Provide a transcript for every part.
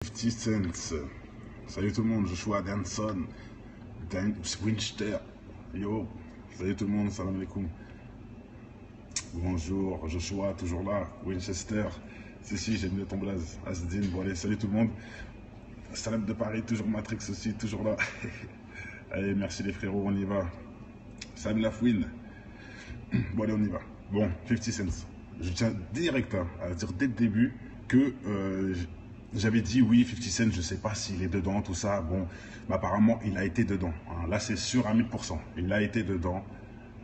50 Cent. Salut tout le monde, Joshua Danson, Dan Winchester. Yo, salut tout le monde, salam alaikum. Bonjour, Joshua, toujours là. Winchester, si, j'ai mis ton blaze. Asdin, bon allez, salut tout le monde. Salam de Paris, toujours Matrix aussi, toujours là. Allez, merci les frérots, on y va. Salam Lafouine. Bon allez, on y va. Bon, 50 Cent. Je tiens direct à dire dès le début que j'avais dit oui, 50 Cent, je ne sais pas s'il est dedans, tout ça. Bon, mais apparemment, il a été dedans. Hein. Là, c'est sûr à 1000%. Il a été dedans.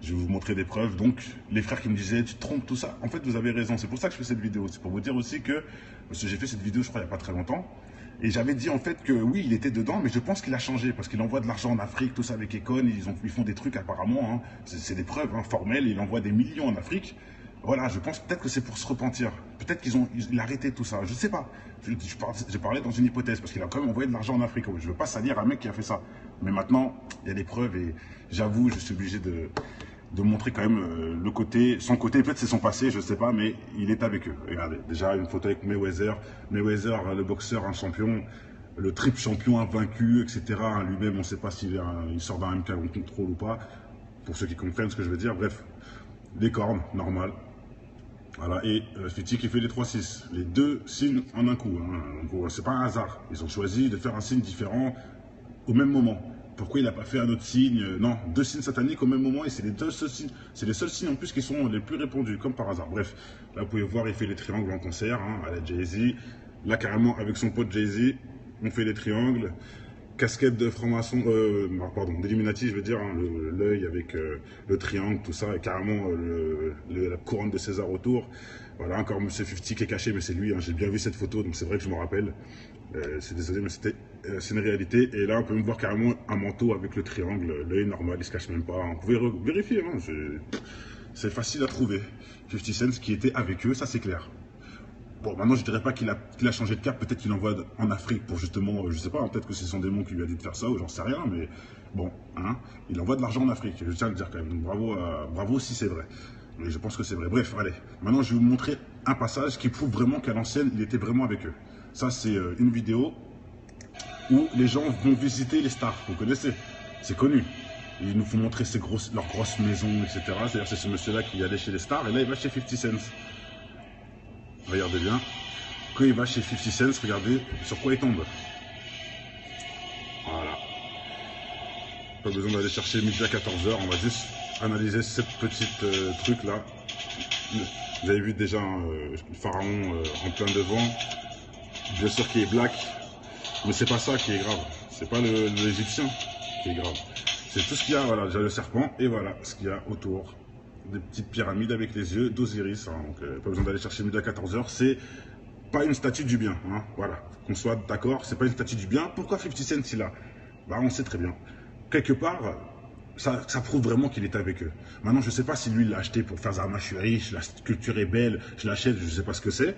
Je vais vous montrer des preuves. Donc, les frères qui me disaient, tu te trompes, tout ça. En fait, vous avez raison. C'est pour ça que je fais cette vidéo. C'est pour vous dire aussi que, parce que j'ai fait cette vidéo, je crois, il n'y a pas très longtemps. Et j'avais dit en fait que oui, il était dedans, mais je pense qu'il a changé. Parce qu'il envoie de l'argent en Afrique, tout ça avec Econ. Ils font des trucs apparemment. Hein. C'est des preuves formelles. Il envoie des millions en Afrique. Voilà, je pense peut-être que c'est pour se repentir. Peut-être qu'il a arrêté tout ça. Je ne sais pas. J'ai parlé dans une hypothèse, parce qu'il a quand même envoyé de l'argent en Afrique. Je ne veux pas salir un mec qui a fait ça. Mais maintenant, il y a des preuves et j'avoue, je suis obligé de montrer quand même le côté, son côté. Peut-être c'est son passé, je ne sais pas, mais il est avec eux. Regardez, déjà une photo avec Mayweather. Mayweather, le boxeur, un champion, le triple champion invaincu, etc. Lui-même, on ne sait pas s'il sort d'un MK en contrôle ou pas. Pour ceux qui comprennent ce que je veux dire. Bref, des cornes, normal. Voilà, et Fiti qui fait les 3-6, les deux signes en un coup. Hein. C'est pas un hasard. Ils ont choisi de faire un signe différent au même moment. Pourquoi il n'a pas fait un autre signe? Non, deux signes sataniques au même moment, et c'est les deux seuls signes. C'est les seuls signes en plus qui sont les plus répandus, comme par hasard. Bref, là vous pouvez voir, il fait les triangles en concert, hein, à la Jay-Z. Là carrément, avec son pote Jay-Z, on fait les triangles. Casquette de franc-maçon, pardon, d'Illuminati, je veux dire, hein, l'œil avec le triangle, tout ça, et carrément la couronne de César autour. Voilà, encore M. 50 qui est caché, mais c'est lui, hein, j'ai bien vu cette photo, donc c'est vrai que je me rappelle. C'est désolé, mais c'est une réalité. Et là, on peut me voir carrément un manteau avec le triangle, l'œil normal, il se cache même pas. Vous pouvez vérifier, hein, c'est facile à trouver. 50 Cent qui était avec eux, ça c'est clair. Bon, maintenant, je ne dirais pas qu'il a changé de cap. Peut-être qu'il envoie en Afrique pour justement, je sais pas, hein, peut-être que c'est son démon qui lui a dit de faire ça, ou j'en sais rien, mais bon, hein, il envoie de l'argent en Afrique. Je tiens à le dire quand même. Donc, bravo si c'est vrai. Mais je pense que c'est vrai. Bref, allez. Maintenant, je vais vous montrer un passage qui prouve vraiment qu'à l'ancienne, il était vraiment avec eux. Ça, c'est une vidéo où les gens vont visiter les stars. Vous connaissez, c'est connu. Ils nous font montrer leurs grosses maisons, etc. C'est-à-dire, c'est ce monsieur-là qui allait chez les stars, et là, il va chez 50 Cent. Regardez bien, quand il va chez 50 Cent, regardez sur quoi il tombe. Voilà. Pas besoin d'aller chercher midi à 14h, on va juste analyser cette petite truc là. Vous avez vu déjà le pharaon en plein devant, bien sûr qui est black, mais c'est pas ça qui est grave, c'est pas l'égyptien qui est grave. C'est tout ce qu'il y a, voilà, déjà le serpent, et voilà ce qu'il y a autour. Des petites pyramides avec les yeux d'Osiris, hein, donc pas besoin d'aller chercher midi à 14h, c'est pas une statue du bien, hein, voilà, qu'on soit d'accord, c'est pas une statue du bien. Pourquoi 50 Cent il a? Bah on sait très bien, quelque part, ça prouve vraiment qu'il est avec eux. Maintenant je sais pas si lui il l'a acheté pour faire Zama, je suis riche, la sculpture est belle, je l'achète, je sais pas ce que c'est,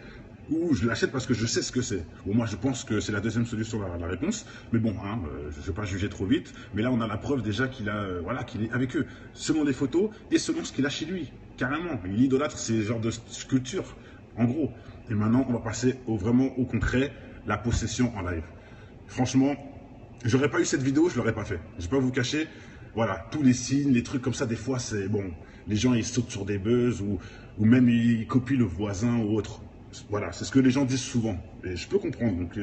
ou je l'achète parce que je sais ce que c'est. Bon, moi je pense que c'est la deuxième solution, la réponse, mais bon, hein, je ne vais pas juger trop vite, mais là on a la preuve déjà qu'il voilà, qu'il est avec eux, selon les photos et selon ce qu'il a chez lui, carrément. Il idolâtre ces genres de sculptures, en gros. Et maintenant on va passer vraiment au concret, la possession en live. Franchement, j'aurais pas eu cette vidéo, je l'aurais pas fait. Je vais pas vous cacher, voilà, tous les signes, les trucs comme ça, des fois c'est bon, les gens ils sautent sur des buzz ou même ils copient le voisin ou autre. Voilà, c'est ce que les gens disent souvent. Et je peux comprendre. Donc,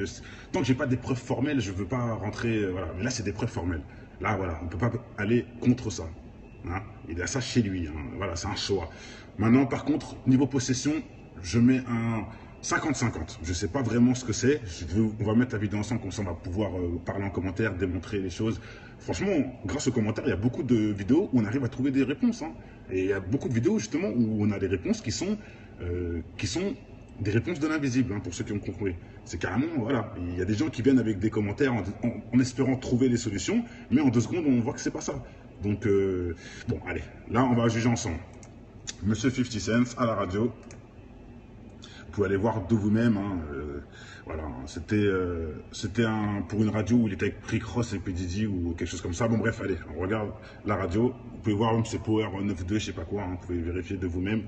tant que j'ai pas des preuves formelles, je veux pas rentrer. Voilà. Mais là, c'est des preuves formelles. Là, voilà, on peut pas aller contre ça. Hein. Il a ça chez lui. Hein. Voilà, c'est un choix. Maintenant, par contre, niveau possession, je mets un 50-50. Je sais pas vraiment ce que c'est. On va mettre la vidéo ensemble, comme ça on va pouvoir parler en commentaire, démontrer les choses. Franchement, grâce aux commentaires, il y a beaucoup de vidéos où on arrive à trouver des réponses. Hein. Et il y a beaucoup de vidéos justement où on a des réponses qui sont des réponses de l'invisible, hein, pour ceux qui ont compris. C'est carrément, voilà, il y a des gens qui viennent avec des commentaires en espérant trouver les solutions, mais en 2 secondes, on voit que c'est pas ça. Donc, bon, allez, là, on va juger ensemble. Monsieur 50 Cent à la radio, vous pouvez aller voir de vous-même, hein, voilà, c'était pour une radio où il était avec Rick Ross et P. Diddy ou quelque chose comme ça. Bon, bref, allez, on regarde la radio, vous pouvez voir même c'est Power 9.2, je sais pas quoi, hein, vous pouvez vérifier de vous-même,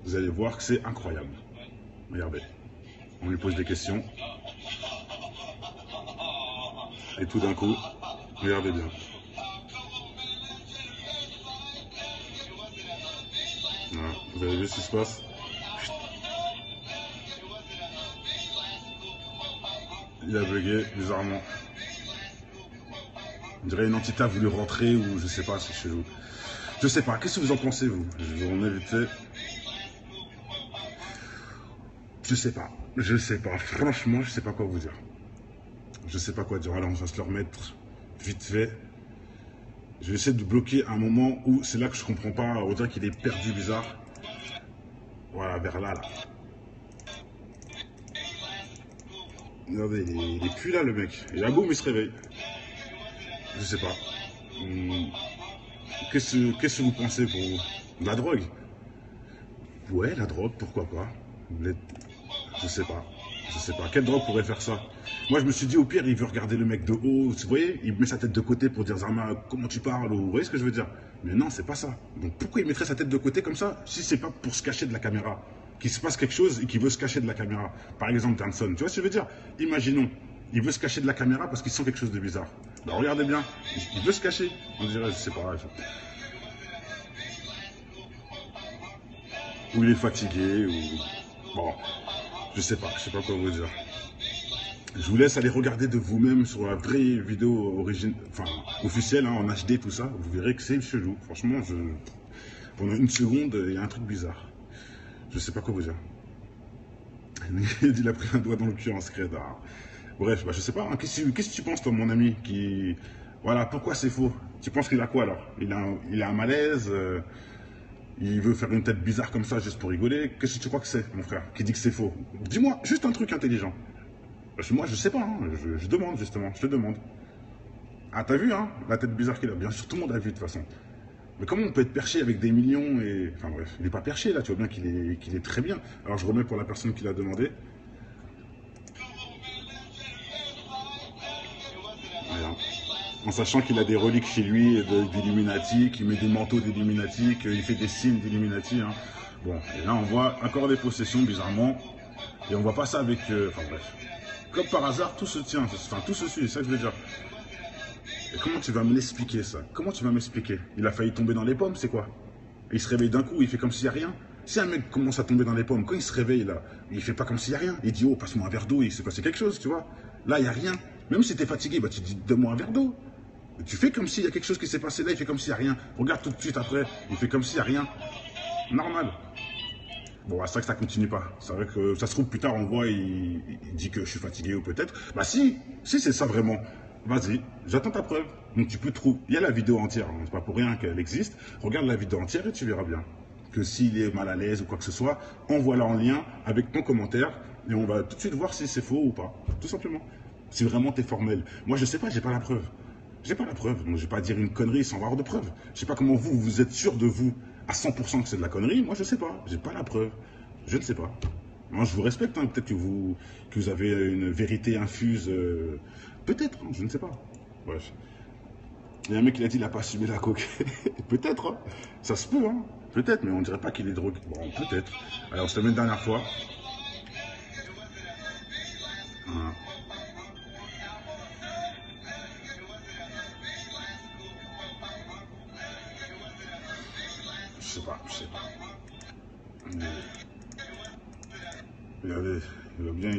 vous allez voir que c'est incroyable. Regardez, on lui pose des questions. Et tout d'un coup, regardez bien. Voilà, vous avez vu ce qui se passe? Il a bugué, bizarrement. On dirait une entité a voulu rentrer ou je sais pas, c'est chelou. Je sais pas, qu'est-ce que vous en pensez, vous? On évite. Je sais pas. Franchement, je sais pas quoi vous dire. Je sais pas quoi dire. Alors, on va se le remettre vite fait. Je vais essayer de bloquer un moment où c'est là que je comprends pas. On dirait qu'il est perdu, bizarre. Voilà, vers là, là. Regardez, il est plus là, le mec. Et là, boum, il se réveille. Je sais pas. Qu'est-ce que vous pensez pour vous? De la drogue? Ouais, la drogue, pourquoi pas. Je sais pas. Je sais pas. Quelle drogue pourrait faire ça? Moi, je me suis dit, au pire, il veut regarder le mec de haut. Vous voyez, il met sa tête de côté pour dire, Zarma, comment tu parles? Ou, vous voyez ce que je veux dire? Mais non, c'est pas ça. Donc, pourquoi il mettrait sa tête de côté comme ça, si c'est pas pour se cacher de la caméra? Qu'il se passe quelque chose et qu'il veut se cacher de la caméra. Par exemple, Danson. Tu vois ce que je veux dire? Imaginons, il veut se cacher de la caméra parce qu'il sent quelque chose de bizarre. Bah, regardez bien. Il veut se cacher. On dirait, je sais pas. Ou il est fatigué, ou... Bon, je sais pas quoi vous dire. Je vous laisse aller regarder de vous-même sur la vraie vidéo officielle, hein, en HD, tout ça. Vous verrez que c'est chelou. Franchement, pendant une seconde, il y a un truc bizarre. Je sais pas quoi vous dire. Il a pris un doigt dans le cul en scred. Ah. Bref, bah, je sais pas. Hein. Qu'est-ce que tu penses, toi, mon ami, qui... Voilà, pourquoi c'est faux? Tu penses qu'il a quoi, alors? Il a un malaise il veut faire une tête bizarre comme ça juste pour rigoler. Qu'est-ce que tu crois que c'est, mon frère, qui dit que c'est faux? Dis-moi, juste un truc intelligent. Moi, je sais pas, hein. Je demande, justement, je te demande. Ah, t'as vu, hein, la tête bizarre qu'il a? Bien sûr, tout le monde a vu, de toute façon. Mais comment on peut être perché avec des millions et... Enfin bref, il n'est pas perché, là, tu vois bien qu'il est très bien. Alors, je remets pour la personne qui l'a demandé. Voilà. En sachant qu'il a des reliques chez lui d'Illuminati, qu'il met des manteaux d'Illuminati, qu'il fait des signes d'Illuminati. Hein. Bon, et là on voit encore des possessions bizarrement, et on voit pas ça avec... Enfin bref. Comme par hasard, tout se tient, enfin tout se suit, c'est ça que je veux dire. Et comment tu vas me l'expliquer ça? Comment tu vas m'expliquer? Il a failli tomber dans les pommes, c'est quoi? Et il se réveille d'un coup, il fait comme s'il n'y a rien. Si un mec commence à tomber dans les pommes, quand il se réveille là, il fait pas comme s'il n'y a rien. Il dit, oh, passe-moi un verre d'eau, il s'est passé quelque chose, tu vois. Là, il n'y a rien. Même si tu es fatigué, bah, tu dis, donne-moi un verre d'eau. Tu fais comme s'il y a quelque chose qui s'est passé là, il fait comme s'il n'y a rien. Regarde tout de suite après, il fait comme s'il n'y a rien. Normal. Bon, c'est vrai que ça continue pas. C'est vrai que ça se trouve plus tard, on voit, il dit que je suis fatigué ou peut-être. Bah si c'est ça vraiment. Vas-y, j'attends ta preuve. Donc tu peux trouver. Il y a la vidéo entière, hein. C'est pas pour rien qu'elle existe. Regarde la vidéo entière et tu verras bien. Que s'il est mal à l'aise ou quoi que ce soit, envoie-la en lien avec ton commentaire et on va tout de suite voir si c'est faux ou pas. Tout simplement. Si vraiment t'es formel. Moi je sais pas, j'ai pas la preuve. J'ai pas la preuve, donc je vais pas dire une connerie sans avoir de preuve. Je sais pas comment vous êtes sûr de vous à 100% que c'est de la connerie. Moi je sais pas, j'ai pas la preuve. Je ne sais pas. Moi je vous respecte, hein. Peut-être que vous avez une vérité infuse. Peut-être, hein, je ne sais pas. Bref. Il y a un mec qui a dit qu'il n'a pas assumé la coque. Peut-être, hein. Ça se peut, hein. Peut-être, mais on dirait pas qu'il est drogué. Bon, peut-être. Alors, je te mets une dernière fois. Voilà. Je sais pas. Mais... Regardez, il va bien,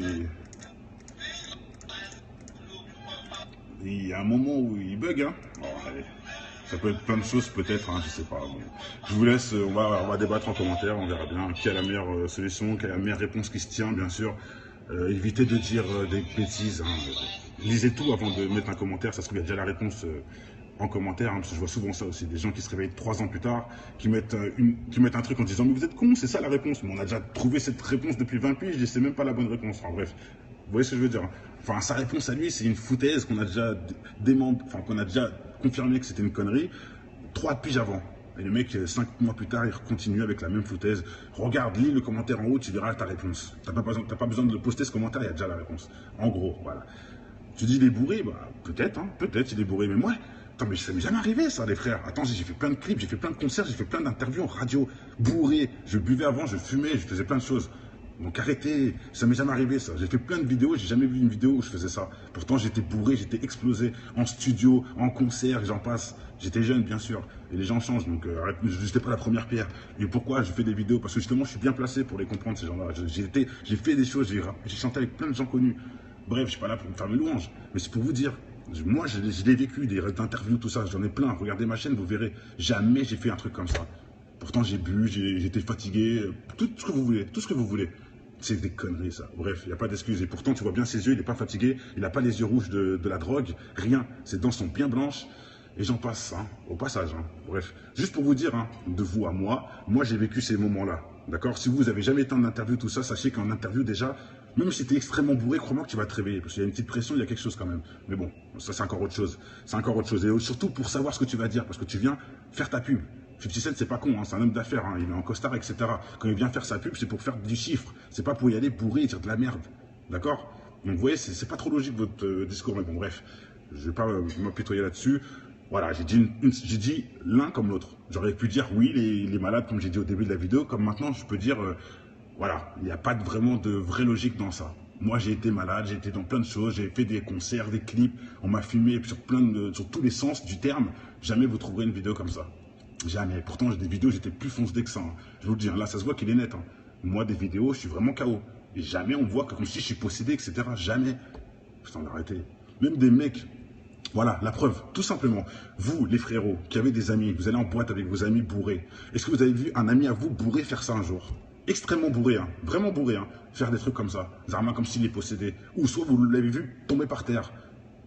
il y a un moment où il bug, hein. Bon, allez. Ça peut être plein de choses peut-être, hein, je sais pas. Bon. Je vous laisse, on va débattre en commentaire, on verra bien qui a la meilleure solution, qui a la meilleure réponse qui se tient, bien sûr. Évitez de dire des bêtises. Hein. Lisez tout avant de mettre un commentaire, ça se trouve il y a déjà la réponse en commentaire, hein, parce que je vois souvent ça aussi, des gens qui se réveillent 3 ans plus tard, qui mettent un truc en disant mais vous êtes con, c'est ça la réponse. Mais on a déjà trouvé cette réponse depuis 20 piges et c'est même pas la bonne réponse. Enfin bref, vous voyez ce que je veux dire. Enfin sa réponse à lui c'est une foutaise qu'on a déjà qu'on a déjà confirmé que c'était une connerie 3 piges avant. Et le mec, 5 mois plus tard, il continue avec la même foutaise. Regarde, lis le commentaire en haut, tu verras ta réponse. T'as pas besoin de poster ce commentaire, il y a déjà la réponse. En gros, voilà. Tu dis il est bourré, bah peut-être, hein, peut-être il est bourré, mais moi, attends, mais ça m'est jamais arrivé ça, les frères. Attends, j'ai fait plein de clips, j'ai fait plein de concerts, j'ai fait plein d'interviews en radio, bourré. Je buvais avant, je fumais, je faisais plein de choses. Donc arrêtez, ça m'est jamais arrivé ça. J'ai fait plein de vidéos, j'ai jamais vu une vidéo où je faisais ça. Pourtant j'étais bourré, j'étais explosé en studio, en concert, j'en passe. J'étais jeune bien sûr, et les gens changent, donc je n'étais pas la première pierre. Et pourquoi je fais des vidéos? Parce que justement je suis bien placé pour les comprendre ces gens-là. J'ai fait des choses, j'ai chanté avec plein de gens connus. Bref, je suis pas là pour me faire mes louanges, mais c'est pour vous dire. Moi, je l'ai vécu, des interviews, tout ça, j'en ai plein. Regardez ma chaîne, vous verrez. Jamais j'ai fait un truc comme ça. Pourtant, j'ai bu, j'étais fatigué, tout ce que vous voulez, tout ce que vous voulez. C'est des conneries, ça. Bref, il n'y a pas d'excuses. Et pourtant, tu vois bien ses yeux, il n'est pas fatigué, il n'a pas les yeux rouges de la drogue, rien. Ses dents sont bien blanches. Et j'en passe, hein, au passage. Hein. Bref, juste pour vous dire, hein, de vous à moi j'ai vécu ces moments-là. D'accord? Si vous n'avez jamais été en interview, tout ça, sachez qu'en interview, déjà, même si tu es extrêmement bourré, crois-moi que tu vas te réveiller. Parce qu'il y a une petite pression, il y a quelque chose quand même. Mais bon, ça c'est encore autre chose. C'est encore autre chose. Et surtout pour savoir ce que tu vas dire, parce que tu viens faire ta pub. 50 Cent, c'est pas con, hein, c'est un homme d'affaires, hein, il est en costard, etc. Quand il vient faire sa pub, c'est pour faire du chiffre. C'est pas pour y aller bourré et dire de la merde. D'accord? Donc vous voyez, c'est pas trop logique votre discours. Mais bon, bref, je vais pas m'apitoyer là-dessus. Voilà, j'ai dit l'un comme l'autre. J'aurais pu dire oui, il est malade, comme j'ai dit au début de la vidéo, comme maintenant je peux dire, voilà, il n'y a pas vraiment de vraie logique dans ça. Moi, j'ai été malade, j'ai été dans plein de choses, j'ai fait des concerts, des clips, on m'a filmé sur tous les sens du terme. Jamais vous trouverez une vidéo comme ça. Jamais. Pourtant, j'ai des vidéos, j'étais plus foncé que ça. Hein. Je vous le dis, hein, là, ça se voit qu'il est net. Hein. Moi, des vidéos, je suis vraiment KO. Et jamais on voit comme si je suis possédé, etc. Jamais. Putain, arrêtez. Même des mecs. Voilà, la preuve, tout simplement. Vous, les frérots, qui avez des amis, vous allez en boîte avec vos amis bourrés. Est-ce que vous avez vu un ami à vous bourré faire ça un jour? Extrêmement bourré, hein, vraiment bourré, hein, faire des trucs comme ça. Zarma comme s'il est possédé. Ou soit vous l'avez vu tomber par terre.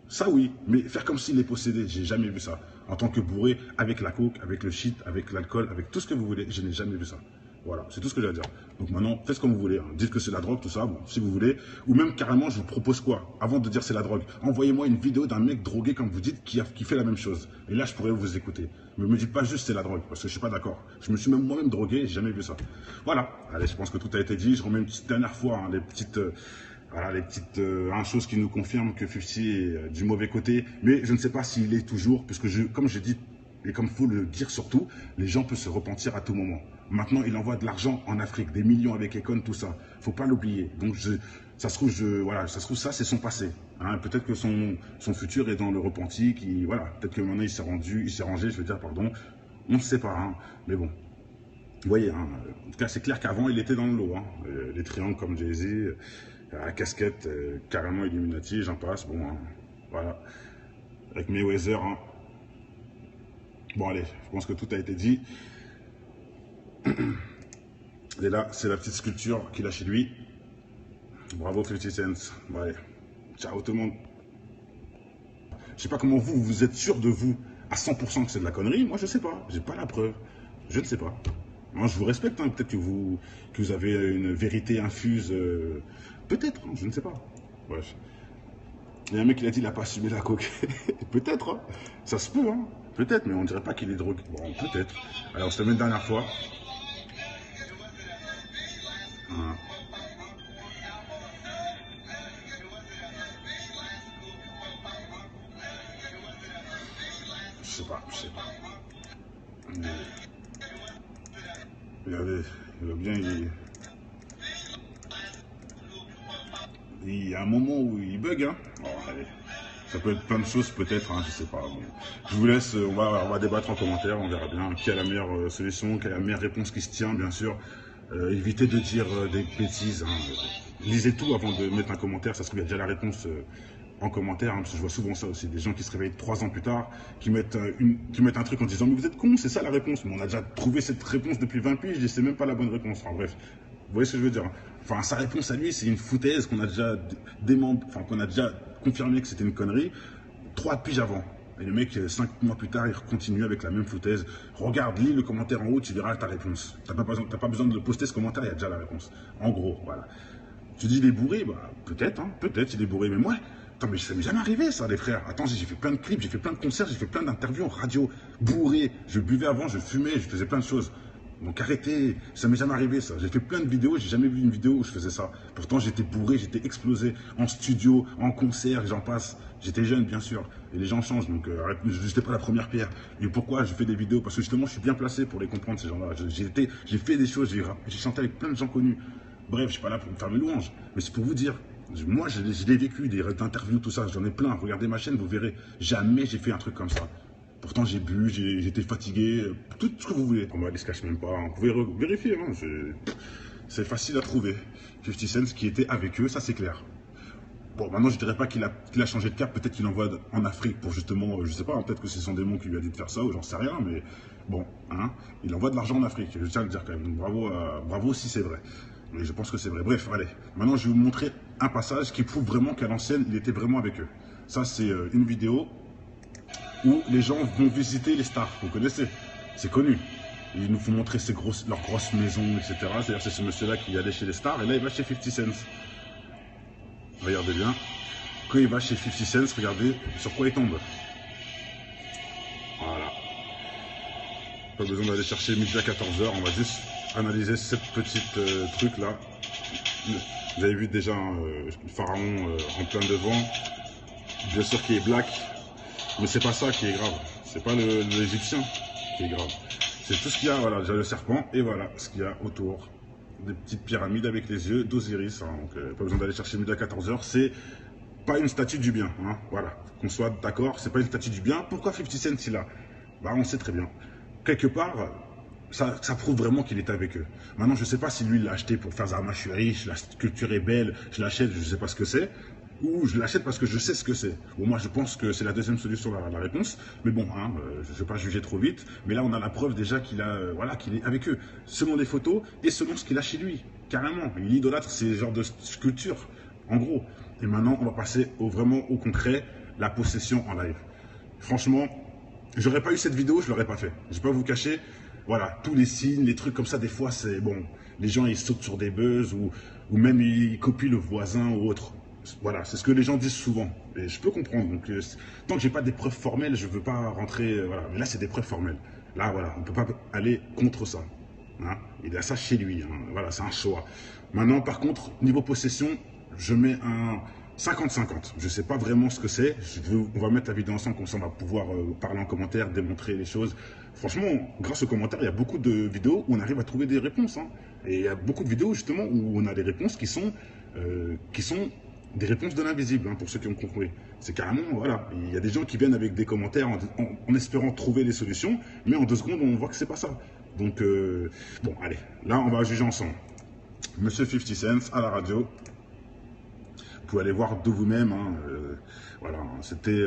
Ça oui, mais faire comme s'il est possédé, j'ai jamais vu ça. En tant que bourré, avec la coke, avec le shit, avec l'alcool, avec tout ce que vous voulez, je n'ai jamais vu ça. Voilà, c'est tout ce que j'ai à dire. Donc maintenant, faites ce que vous voulez. Hein. Dites que c'est la drogue, tout ça, bon, si vous voulez. Ou même carrément, je vous propose quoi? Avant de dire c'est la drogue, envoyez-moi une vidéo d'un mec drogué, comme vous dites, qui fait la même chose. Et là, je pourrais vous écouter. Mais ne me dites pas juste c'est la drogue, parce que je suis pas d'accord. Je me suis même moi-même drogué, j'ai jamais vu ça. Voilà. Allez, je pense que tout a été dit. Je remets une petite dernière fois hein, les petites choses qui nous confirment que 50 est du mauvais côté. Mais je ne sais pas s'il est toujours, puisque comme je dis, et comme il faut le dire surtout, les gens peuvent se repentir à tout moment. Maintenant, il envoie de l'argent en Afrique, des millions avec Econ, tout ça. Il ne faut pas l'oublier. Donc, ça se trouve, ça, c'est son passé. Hein. Peut-être que son futur est dans le repenti. Voilà. Peut-être que maintenant, il s'est rangé, je veux dire, pardon. On ne sait pas. Hein. Mais bon. Vous voyez, hein. En tout cas, c'est clair qu'avant, il était dans le lot. Hein. Les triangles comme Jay-Z, la casquette, carrément Illuminati, j'en passe. Bon, hein. Voilà. Avec Mayweather, hein. Bon allez, je pense que tout a été dit. Et là, c'est la petite sculpture qu'il a chez lui. Bravo 50 Cent. Bon, allez, ciao tout le monde. Je sais pas comment vous êtes sûr de vous à 100% que c'est de la connerie. Moi, je sais pas. J'ai pas la preuve. Je ne sais pas. Moi, je vous respecte. Hein. Peut-être que vous avez une vérité infuse. Peut-être. Hein, je ne sais pas. Bref. Il y a un mec qui a dit qu'il n'a pas assumé la coque. Peut-être. Hein. Ça se peut. Hein. Peut-être, mais on ne dirait pas qu'il est drogué. Bon, peut-être. Alors, on se le met une dernière fois. Voilà. Je sais pas. Mais... Regardez, il va bien, il y a un moment où il bug, hein. Bon, allez. Ça peut être plein de choses peut-être, hein, je sais pas. Bon. Je vous laisse, on va débattre en commentaire, on verra bien qui a la meilleure solution, quelle est la meilleure réponse qui se tient, bien sûr. Évitez de dire des bêtises. Hein. Lisez tout avant de mettre un commentaire, ça se trouve il y a déjà la réponse en commentaire, hein, parce que je vois souvent ça aussi, des gens qui se réveillent 3 ans plus tard, qui mettent un truc en disant mais vous êtes con, c'est ça la réponse. Mais on a déjà trouvé cette réponse depuis 20 piges et c'est même pas la bonne réponse. Enfin bref, vous voyez ce que je veux dire. Enfin sa réponse à lui c'est une foutaise qu'on a déjà qu'on a déjà confirmé que c'était une connerie 3 piges avant. Et le mec, 5 mois plus tard, il continue avec la même foutaise. Regarde, lis le commentaire en haut, tu verras ta réponse. T'as pas besoin de le poster ce commentaire, il y a déjà la réponse. En gros, voilà. Tu dis il est bourré, bah peut-être, hein, peut-être il est bourré, mais moi, attends, mais ça m'est jamais arrivé ça, les frères. Attends, j'ai fait plein de clips, j'ai fait plein de concerts, j'ai fait plein d'interviews en radio, bourré. Je buvais avant, je fumais, je faisais plein de choses. Donc arrêtez, ça m'est jamais arrivé ça. J'ai fait plein de vidéos, j'ai jamais vu une vidéo où je faisais ça. Pourtant j'étais bourré, j'étais explosé en studio, en concert, j'en passe. J'étais jeune bien sûr, et les gens changent, donc je n'étais pas la première pierre. Et pourquoi je fais des vidéos? Parce que justement je suis bien placé pour les comprendre ces gens-là. J'ai fait des choses, j'ai chanté avec plein de gens connus. Bref, je suis pas là pour me faire mes louanges, mais c'est pour vous dire, moi je l'ai vécu, des interviews, tout ça, j'en ai plein. Regardez ma chaîne, vous verrez, jamais j'ai fait un truc comme ça. Pourtant j'ai bu, j'étais fatigué, tout ce que vous voulez. On ne se cache même pas, vous pouvez vérifier, hein, c'est facile à trouver. 50 Cent qui était avec eux, ça c'est clair. Bon, maintenant je dirais pas qu'il a changé de cap, peut-être qu'il envoie en Afrique pour justement, je sais pas, hein, peut-être que c'est son démon qui lui a dit de faire ça, ou j'en sais rien, mais bon, hein, il envoie de l'argent en Afrique, je tiens à le dire quand même, donc bravo si c'est vrai. Mais je pense que c'est vrai. Bref, allez, maintenant je vais vous montrer un passage qui prouve vraiment qu'à l'ancienne, il était vraiment avec eux. Ça c'est une vidéo où les gens vont visiter les stars, vous connaissez, c'est connu. Ils nous font montrer leurs grosses maisons, etc. C'est-à-dire c'est ce monsieur-là qui allait chez les stars, et là il va chez 50 Cent. Regardez bien, quand il va chez 50 Cent, regardez sur quoi il tombe. Voilà. Pas besoin d'aller chercher midi à 14 h, on va juste analyser cette petite truc là. Vous avez vu déjà le pharaon en plein devant, bien sûr qui est black, mais c'est pas ça qui est grave, c'est pas l'égyptien qui est grave, c'est tout ce qu'il y a, voilà, déjà le serpent et voilà ce qu'il y a autour. Des petites pyramides avec les yeux d'Osiris, hein, donc pas besoin d'aller chercher midi à 14 h, c'est pas une statue du bien, hein, voilà, qu'on soit d'accord, c'est pas une statue du bien. Pourquoi 50 Cent il a? Bah on sait très bien, quelque part, ça prouve vraiment qu'il est avec eux. Maintenant je sais pas si lui il l'a acheté pour faire Zama, je suis riche, la sculpture est belle, je l'achète, je sais pas ce que c'est, ou je l'achète parce que je sais ce que c'est. Bon, moi je pense que c'est la deuxième solution, la réponse, mais bon, hein, je ne vais pas juger trop vite, mais là on a la preuve déjà qu'il voilà, qu'il est avec eux, selon les photos et selon ce qu'il a chez lui, carrément, il idolâtre ces genres de sculptures, en gros. Et maintenant on va passer vraiment au concret, la possession en live. Franchement, j'aurais pas eu cette vidéo, je l'aurais pas fait, je vais pas vous cacher, voilà, tous les signes, les trucs comme ça, des fois c'est bon, les gens ils sautent sur des buzz ou même ils copient le voisin ou autre. Voilà, c'est ce que les gens disent souvent. Et je peux comprendre. Donc, tant que j'ai pas des preuves formelles, je veux pas rentrer. Voilà. Mais là, c'est des preuves formelles. Là, voilà, on peut pas aller contre ça. Hein. Il a ça chez lui. Hein. Voilà, c'est un choix. Maintenant, par contre, niveau possession, je mets un 50-50. Je sais pas vraiment ce que c'est. On va mettre la vidéo ensemble, comme ça on va pouvoir parler en commentaire, démontrer les choses. Franchement, grâce aux commentaires, il y a beaucoup de vidéos où on arrive à trouver des réponses. Hein. Et il y a beaucoup de vidéos justement où on a des réponses qui sont des réponses de l'invisible, hein, pour ceux qui ont compris. C'est carrément, voilà, il y a des gens qui viennent avec des commentaires en espérant trouver des solutions, mais en 2 secondes, on voit que c'est pas ça. Donc, bon, allez, là, on va juger ensemble. Monsieur 50 Cent, à la radio, vous pouvez aller voir de vous-même, hein, voilà, c'était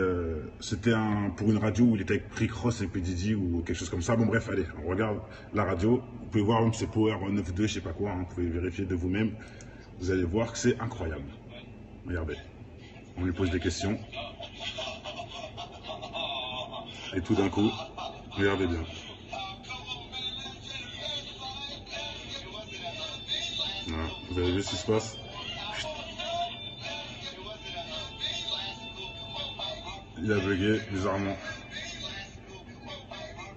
pour une radio où il était avec Rick Ross et P. Diddy ou quelque chose comme ça. Bon, bref, allez, on regarde la radio, vous pouvez voir même c'est Power 9.2, je sais pas quoi, hein, vous pouvez vérifier de vous-même, vous allez voir que c'est incroyable. Regardez, on lui pose des questions. Et tout d'un coup, regardez bien. Voilà, vous avez vu ce qui se passe? Il a bugué, bizarrement.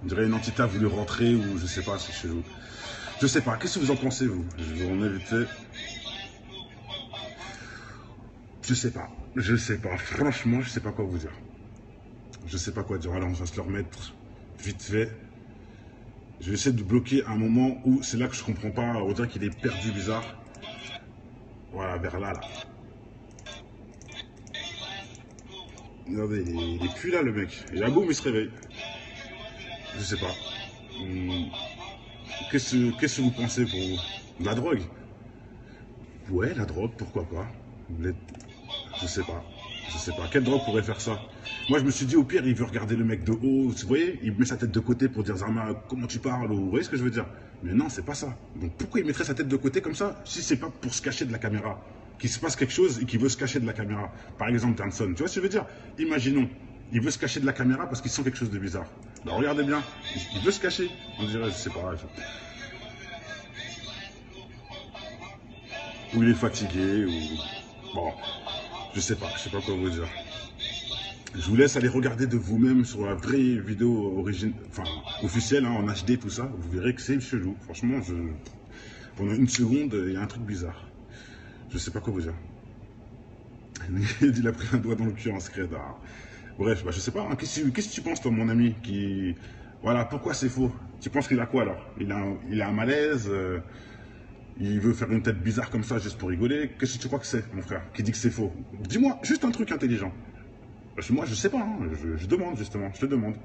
On dirait une entité a voulu rentrer ou je sais pas, c'est chelou. Je sais pas, qu'est-ce que vous en pensez, vous? Je vais vous en éviter. Je sais pas, franchement, je sais pas quoi vous dire. Je sais pas quoi dire, alors on va se le remettre vite fait. Je vais essayer de bloquer un moment où c'est là que je comprends pas, on dirait qu'il est perdu bizarre. Voilà, vers là, là. Regardez, il est plus là le mec. Et là, boum, il se réveille. Je sais pas. Qu'est-ce que vous pensez pour vous? De la drogue? Ouais, la drogue, pourquoi pas. Je sais pas. Je sais pas. Quelle drogue pourrait faire ça? Moi, je me suis dit, au pire, il veut regarder le mec de haut. Vous voyez, il met sa tête de côté pour dire Zama, comment tu parles? Vous voyez ce que je veux dire? Mais non, c'est pas ça. Donc pourquoi il mettrait sa tête de côté comme ça si c'est pas pour se cacher de la caméra? Qu'il se passe quelque chose et qu'il veut se cacher de la caméra. Par exemple, Danson. Tu vois ce que je veux dire? Imaginons, il veut se cacher de la caméra parce qu'il sent quelque chose de bizarre. Ben, regardez bien, il veut se cacher. On dirait, je sais pas. Ou il est fatigué, ou... Bon, je sais pas quoi vous dire. Je vous laisse aller regarder de vous-même sur la vraie vidéo officielle, hein, en HD, tout ça. Vous verrez que c'est chelou. Franchement, pendant une seconde, il y a un truc bizarre. Je sais pas quoi vous dire. Il a pris un doigt dans le cul en scred. Bref, bah, je sais pas. Hein. Qu'est-ce que tu penses, toi, mon ami Voilà, pourquoi c'est faux? Tu penses qu'il a quoi, alors il a un malaise Il veut faire une tête bizarre comme ça juste pour rigoler. Qu'est-ce que tu crois que c'est, mon frère, qui dit que c'est faux? Dis-moi juste un truc intelligent. Moi, je sais pas, hein. Je demande justement, je te demande.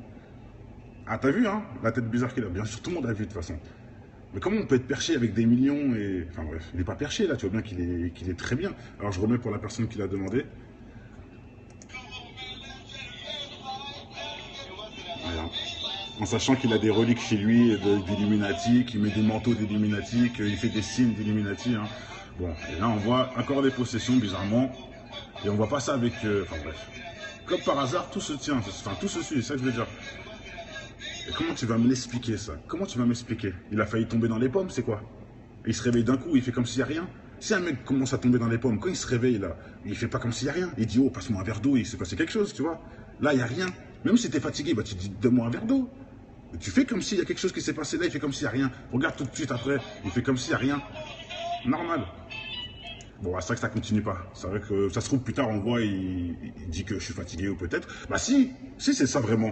Ah, t'as vu, hein, la tête bizarre qu'il a? Bien sûr, tout le monde a vu de toute façon. Mais comment on peut être perché avec des millions et... Enfin bref, il n'est pas perché là, tu vois bien qu'il est très bien. Alors je remets pour la personne qui l'a demandé. Voilà. En sachant qu'il a des reliques chez lui d'Illuminati, qu'il met des manteaux d'Illuminati, qu'il fait des signes d'Illuminati. Hein. Bon, et là on voit encore des possessions bizarrement. Et on voit pas ça avec... Enfin bref. Comme par hasard, tout se tient, enfin tout se suit, c'est ça que je veux dire. Et comment tu vas me l'expliquer ça? Comment tu vas m'expliquer? Il a failli tomber dans les pommes, c'est quoi? Et il se réveille d'un coup, il fait comme s'il n'y a rien. Si un mec commence à tomber dans les pommes, quand il se réveille là, il fait pas comme s'il n'y a rien. Il dit, oh, passe-moi un verre d'eau, il s'est passé quelque chose, tu vois. Là, il n'y a rien. Même si tu es fatigué, bah, tu dis, donne-moi un verre d'eau. Tu fais comme s'il y a quelque chose qui s'est passé là, il fait comme s'il n'y a rien. Regarde tout de suite après, il fait comme s'il n'y a rien. Normal. Bon, c'est vrai que ça continue pas. C'est vrai que ça se trouve plus tard, on voit, il dit que je suis fatigué ou peut-être. Bah si c'est ça vraiment.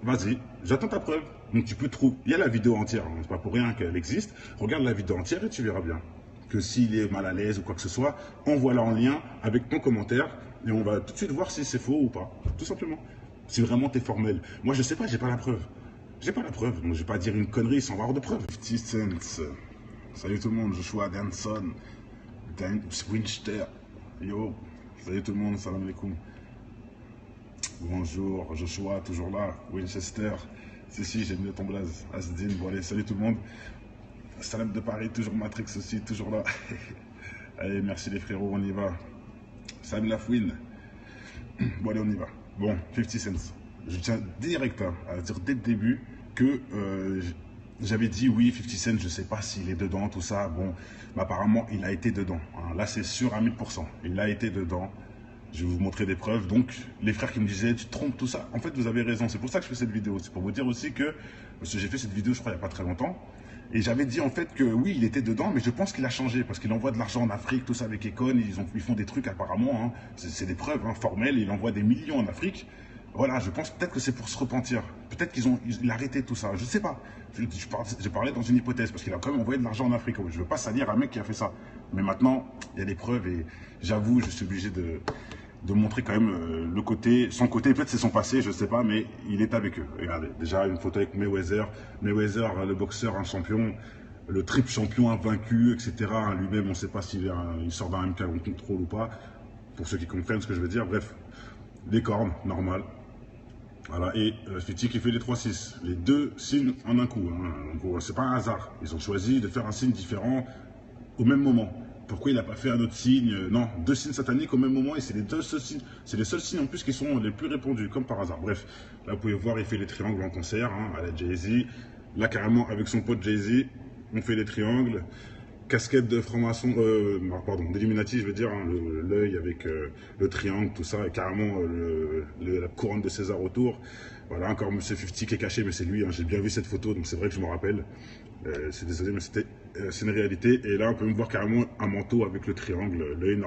Vas-y, j'attends ta preuve. Donc tu peux trouver. Il y a la vidéo entière, hein. C'est pas pour rien qu'elle existe. Regarde la vidéo entière et tu verras bien. Que s'il est mal à l'aise ou quoi que ce soit, envoie-la en lien avec ton commentaire et on va tout de suite voir si c'est faux ou pas. Tout simplement. Si vraiment t'es formel. Moi je sais pas, j'ai pas la preuve. J'ai pas la preuve, donc je vais pas dire une connerie sans avoir de preuve. 50 Cent. Salut tout le monde, Joshua Danson. Dan Winchester. Yo. Salut tout le monde, salam alaikum. Bonjour, Joshua, toujours là. Winchester. Si, j'ai mis ton blaze. Asdine, bon allez, salut tout le monde. Salam de Paris, toujours Matrix aussi, toujours là. Allez, merci les frérots, on y va. Salam Lafouine. Bon allez, on y va. Bon, 50 Cent. Je tiens direct à dire dès le début que j'avais dit oui, 50 Cent, je sais pas s'il est dedans, tout ça. Bon, mais apparemment, il a été dedans. Hein. Là, c'est sûr à 1000%. Il a été dedans. Je vais vous montrer des preuves. Donc, les frères qui me disaient, tu te trompes, tout ça. En fait, vous avez raison. C'est pour ça que je fais cette vidéo. C'est pour vous dire aussi que, parce que j'ai fait cette vidéo, je crois, il n'y a pas très longtemps. Et j'avais dit en fait que oui, il était dedans, mais je pense qu'il a changé parce qu'il envoie de l'argent en Afrique, tout ça avec Econ. Ils font des trucs apparemment. Hein. C'est des preuves hein, formelles. Il envoie des millions en Afrique. Voilà, je pense peut-être que c'est pour se repentir. Peut-être qu'il a arrêté tout ça. Je ne sais pas. J'ai parlé dans une hypothèse parce qu'il a quand même envoyé de l'argent en Afrique. Je ne veux pas salir un mec qui a fait ça. Mais maintenant, il y a des preuves et j'avoue, je suis obligé de montrer quand même le côté, son côté, peut-être c'est son passé, je ne sais pas, mais il est avec eux. Regardez, déjà une photo avec Mayweather. Mayweather, le boxeur, un champion, le triple champion invaincu, etc. Lui-même, on ne sait pas s'il sort d'un MK en contrôle ou pas. Pour ceux qui comprennent ce que je veux dire. Bref, des cornes, normal. Voilà, et Fiti qui fait les 3-6. Les deux signes en un coup. Hein. Donc, c'est pas un hasard. Ils ont choisi de faire un signe différent au même moment. Pourquoi il n'a pas fait un autre signe? Non, deux signes sataniques au même moment et c'est les deux seuls signes. C'est les seuls signes en plus qui sont les plus répandus, comme par hasard. Bref, là vous pouvez voir, il fait les triangles en concert, hein, à la Jay-Z. Là carrément avec son pote Jay-Z, on fait les triangles. Casquette de franc-maçon, pardon, d'Illuminati, je veux dire, hein, l'œil avec le triangle, tout ça, et carrément la couronne de César autour. Voilà, encore M. 50 qui est caché, mais c'est lui, hein, j'ai bien vu cette photo, donc c'est vrai que je me rappelle. C'est désolé, mais c'est une réalité. Et là, on peut me voir carrément un manteau avec le triangle, l'œil